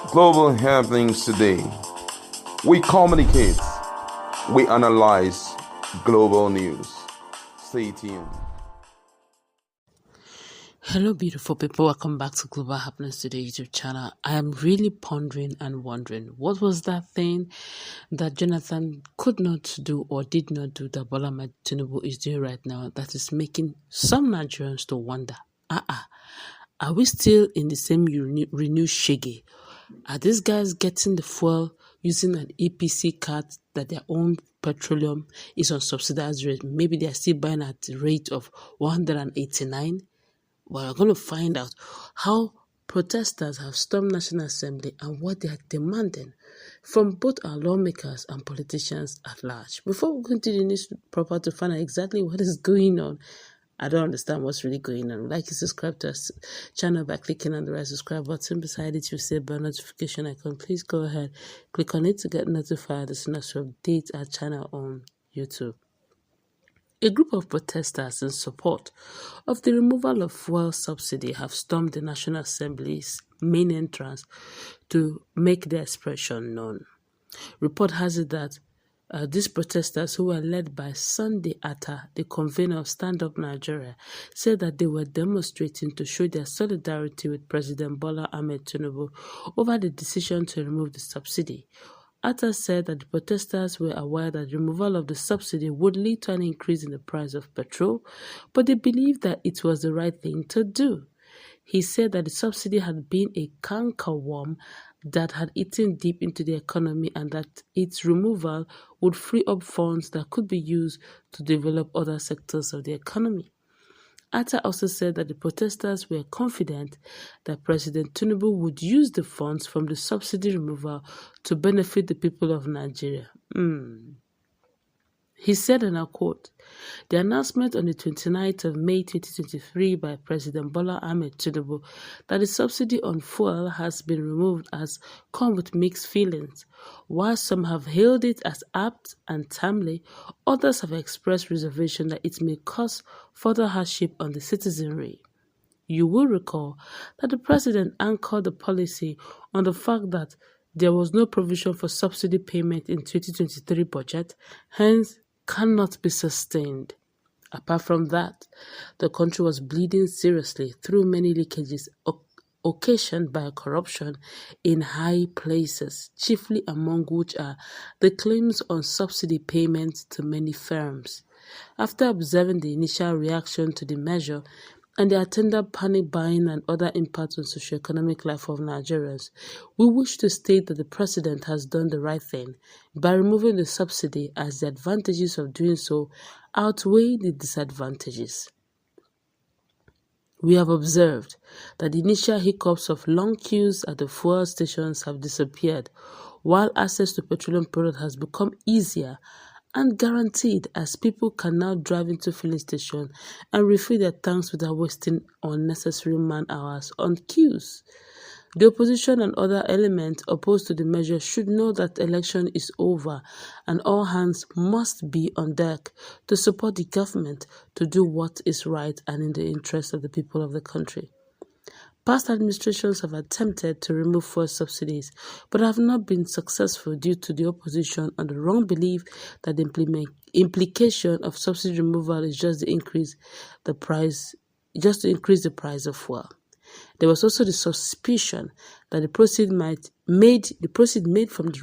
Global happenings today. We communicate, we analyze global news. Stay tuned. Hello, beautiful people. Welcome back to Global Happenings Today YouTube channel. I am really pondering and wondering what was that thing that Jonathan could not do or did not do that Bola Tinubu is doing right now that is making some Nigerians to wonder, are we still in the same renewed shaggy? Are these guys getting the fuel using an EPC card that their own petroleum is on subsidized rate? Maybe they are still buying at the rate of 189. Well, we're going to find out how protesters have stormed National Assembly and what they are demanding from both our lawmakers and politicians at large. Before we go into the news proper to find out exactly what is going on, I don't understand what's really going on. Like and subscribe to our channel by clicking on the right subscribe button. Beside it, you'll see a bell notification icon. Please go ahead, click on it to get notified as soon as we update our channel on YouTube. A group of protesters in support of the removal of fuel subsidy have stormed the National Assembly's main entrance to make their expression known. Report has it that these protesters, who were led by Sunday Atta, the convener of Stand Up Nigeria, said that they were demonstrating to show their solidarity with President Bola Ahmed Tinubu over the decision to remove the subsidy. Atta said that the protesters were aware that removal of the subsidy would lead to an increase in the price of petrol, but they believed that it was the right thing to do. He said that the subsidy had been a cankerworm that had eaten deep into the economy and that its removal would free up funds that could be used to develop other sectors of the economy. Atta also said that the protesters were confident that President Tinubu would use the funds from the subsidy removal to benefit the people of Nigeria. He said, and I quote, "The announcement on the 29th of May 2023 by President Bola Ahmed Tinubu that the subsidy on fuel has been removed has come with mixed feelings. While some have hailed it as apt and timely, others have expressed reservation that it may cause further hardship on the citizenry." You will recall that the president anchored the policy on the fact that there was no provision for subsidy payment in 2023 budget, hence cannot be sustained. Apart from that, the country was bleeding seriously through many leakages occasioned by corruption in high places, chiefly among which are the claims on subsidy payments to many firms. After observing the initial reaction to the measure and the attendant panic buying and other impacts on socio-economic life of Nigerians, we wish to state that the president has done the right thing by removing the subsidy, as the advantages of doing so outweigh the disadvantages. We have observed that the initial hiccups of long queues at the fuel stations have disappeared, while access to petroleum products has become easier and guaranteed, as people can now drive into filling stations and refill their tanks without wasting unnecessary man hours on queues. The opposition and other elements opposed to the measure should know that election is over and all hands must be on deck to support the government to do what is right and in the interest of the people of the country. Past administrations have attempted to remove fuel subsidies, but have not been successful due to the opposition and the wrong belief that the implication of subsidy removal is just to increase the price of fuel. There was also the suspicion that the proceeds made from the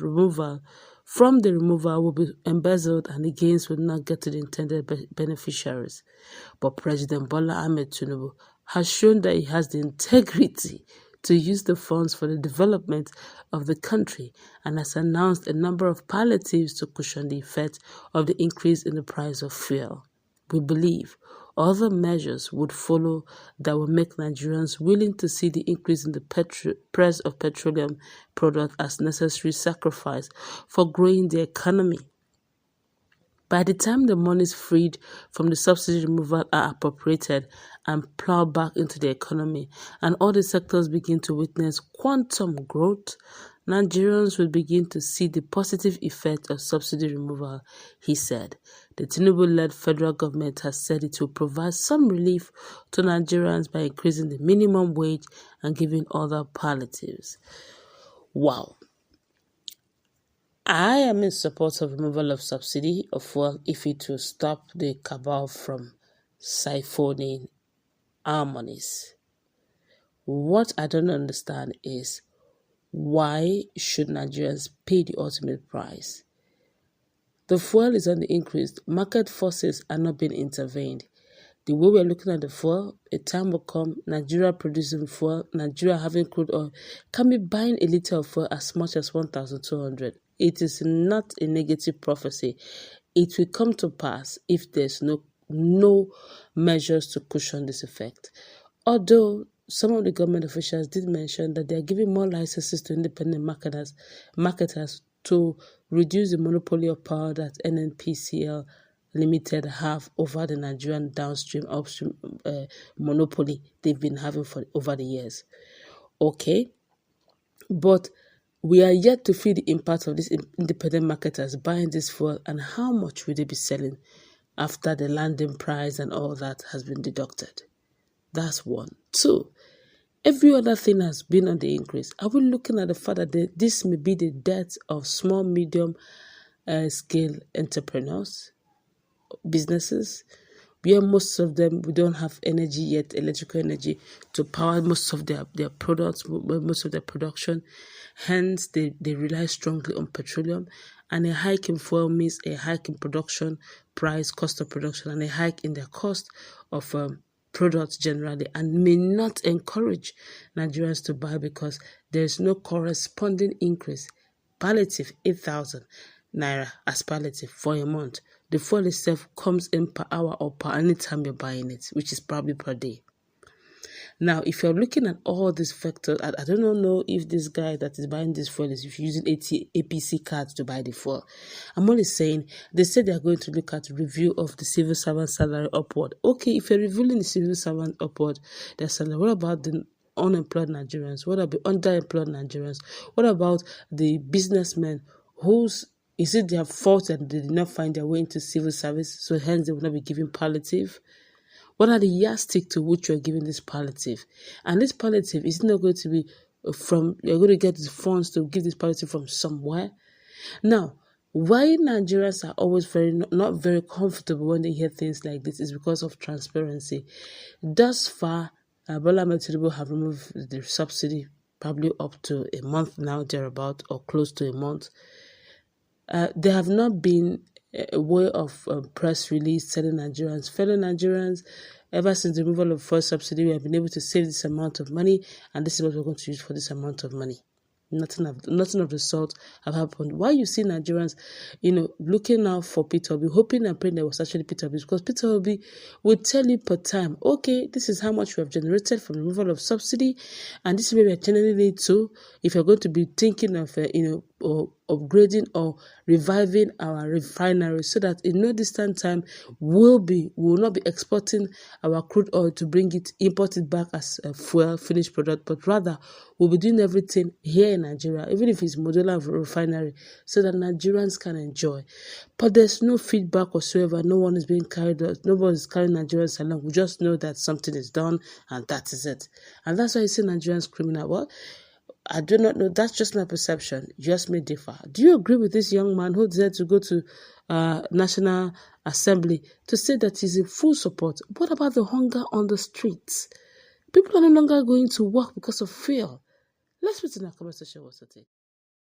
removal will be embezzled and the gains will not get to the intended beneficiaries. But President Bola Ahmed Tinubu has shown that he has the integrity to use the funds for the development of the country and has announced a number of palliatives to cushion the effect of the increase in the price of fuel. We believe other measures would follow that will make Nigerians willing to see the increase in the price of petroleum products as necessary sacrifice for growing the economy. By the time the monies freed from the subsidy removal are appropriated and plowed back into the economy and all the sectors begin to witness quantum growth, Nigerians will begin to see the positive effect of subsidy removal, he said. The Tinubu-led federal government has said it will provide some relief to Nigerians by increasing the minimum wage and giving other palliatives. Wow. I am in support of removal of subsidy of fuel if it will stop the cabal from siphoning our monies. What I don't understand is, why should Nigerians pay the ultimate price? The fuel is on the increase. Market forces are not being intervened. The way we're looking at the fuel, a time will come, Nigeria producing fuel, Nigeria having crude oil, can be buying a liter of fuel as much as 1,200. It is not a negative prophecy. It will come to pass if there's no measures to cushion this effect. Although some of the government officials did mention that they are giving more licenses to independent marketers to reduce the monopoly of power that NNPCL Limited have over the Nigerian downstream upstream monopoly they've been having for over the years. Okay, but we are yet to feel the impact of these independent marketers buying this fuel, and how much will they be selling after the landing price and all that has been deducted. That's one. Two, every other thing has been on the increase. Are we looking at the fact that this may be the death of small, medium scale entrepreneurs, businesses, where most of them, we don't have energy yet, electrical energy, to power most of their products, most of their production. Hence, they rely strongly on petroleum, and a hike in fuel means a hike in production price, cost of production, and a hike in their cost of products generally, and may not encourage Nigerians to buy because there is no corresponding increase. Palliative, 8,000 naira as palliative for a month. The fuel itself comes in per hour or per anytime you're buying it, which is probably per day. Now, if you're looking at all these factors, I don't know if this guy that is buying this fuel is using APC cards to buy the fuel. I'm only saying, they said they are going to look at review of the civil servant salary upward. Okay, if you're reviewing the civil servant upward, their salary, what about the unemployed Nigerians? What about underemployed Nigerians? What about the businessmen is it their fault that they did not find their way into civil service, so hence they will not be given palliative? What are the yardstick to which you're giving this palliative? And this palliative is not going to be you're going to get the funds to give this palliative from somewhere. Now, why Nigerians are always not very comfortable when they hear things like this is because of transparency. Thus far, Bola Ahmed Tinubu have removed the subsidy probably up to a month now, thereabout, or close to a month. There have not been a way of press release telling Nigerians, fellow Nigerians, ever since the removal of fuel subsidy, we have been able to save this amount of money, and this is what we're going to use for this amount of money. Nothing of the sort have happened. Why you see Nigerians, looking out for Peter Obi, hoping and praying that it was actually Peter Obi, because Peter Obi will tell you per time, okay, this is how much we have generated from the removal of subsidy, and this is where we are generating to. If you're going to be thinking of, or upgrading or reviving our refinery, so that in no distant time we will not be exporting our crude oil to import it back as a fuel finished product, but rather we'll be doing everything here in Nigeria, even if it's modular refinery, so that Nigerians can enjoy. But there's no feedback whatsoever. No one is being nobody is carrying Nigerians along. We just know that something is done, and that is it. And that's why you see Nigerians screaming out, well, I do not know. That's just my perception. Just may differ. Do you agree with this young man who decided to go to National Assembly to say that he's in full support? What about the hunger on the streets? People are no longer going to work because of fear. Let's put in our conversation what's the take.